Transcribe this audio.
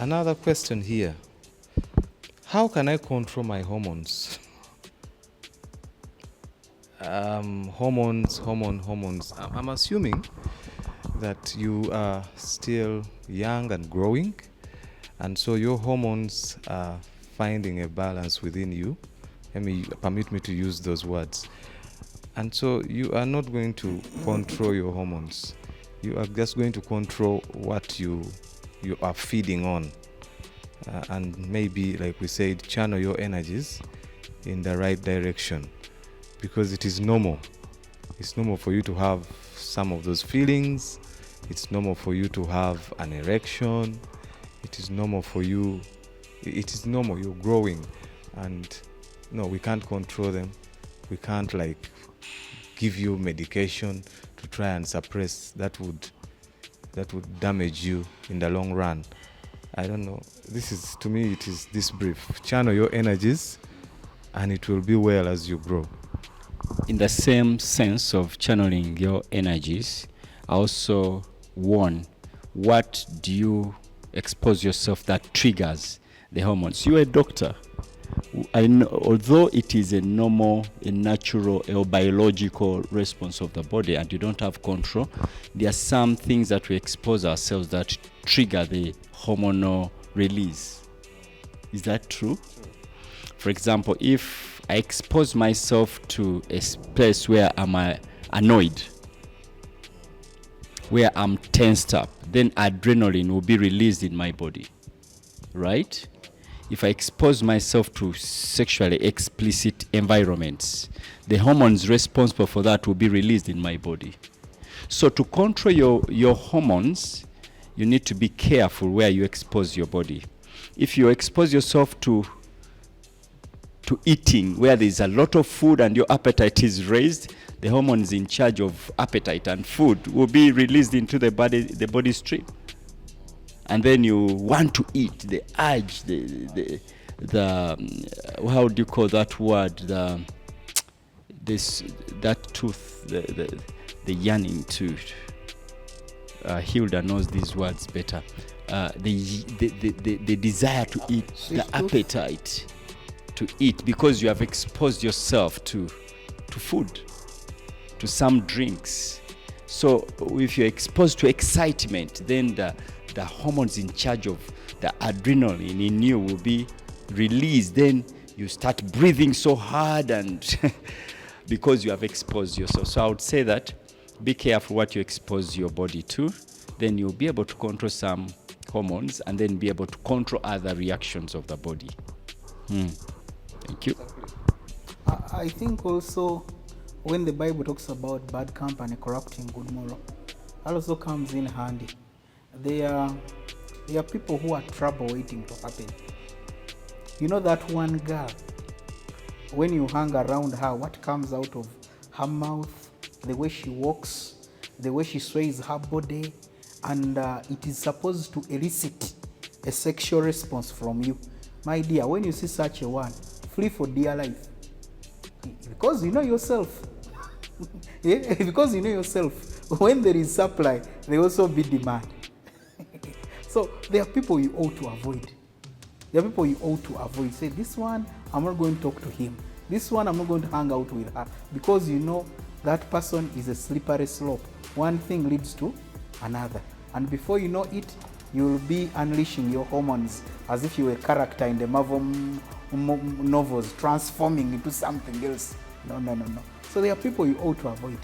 Another question here. How can I control my hormones? Hormones. I'm assuming that you are still young and growing, and so your hormones are finding a balance within you. Permit me to use those words. And so you are not going to control your hormones. You are just going to control what you are feeding on. And maybe, like we said, channel your energies in the right direction, because it is normal. It's normal for you to have some of those feelings. It's normal for you to have an erection. It is normal for you. It is normal. You're growing, and no, we can't control them. We can't give you medication to try and suppress. That would damage you in the long run. I don't know. To me, it is this brief. Channel your energies, and it will be well as you grow. In the same sense of channeling your energies, I also warn, what do you expose yourself that triggers the hormones? You're a doctor. Although it is a normal, a natural, or biological response of the body, and you don't have control, there are some things that we expose ourselves that trigger the hormonal release. Is that true? For example, if I expose myself to a place where I'm annoyed, where I'm tensed up, then adrenaline will be released in my body, right? If I expose myself to sexually explicit environments, the hormones responsible for that will be released in my body. So to control your hormones, you need to be careful where you expose your body. If you expose yourself to eating where there's a lot of food and your appetite is raised, the hormones in charge of appetite and food will be released into the body stream. And then you want to eat, the urge, the how do you call that word? That tooth, the yearning tooth. Hilda knows these words better. The desire to eat, the appetite to eat, because you have exposed yourself to food, to some drinks. So if you're exposed to excitement, then the hormones in charge of the adrenaline in you will be released. Then you start breathing so hard, and because you have exposed yourself. So I would say that be careful what you expose your body to. Then you'll be able to control some hormones, and then be able to control other reactions of the body. Thank you. I think also when the Bible talks about bad company corrupting good moral, that also comes in handy. There are people who are trouble waiting to happen. You know that one girl, when you hang around her, what comes out of her mouth, the way she walks, the way she sways her body, and it is supposed to elicit a sexual response from you. My dear, when you see such a one, flee for dear life. Because you know yourself. Yeah? Because you know yourself. When there is supply, there will also be demand. So there are people you ought to avoid. Say, this one, I'm not going to talk to him. This one, I'm not going to hang out with her. Because you know that person is a slippery slope. One thing leads to another. And before you know it, you will be unleashing your hormones as if you were a character in the Marvel novels, transforming into something else. No. So there are people you ought to avoid.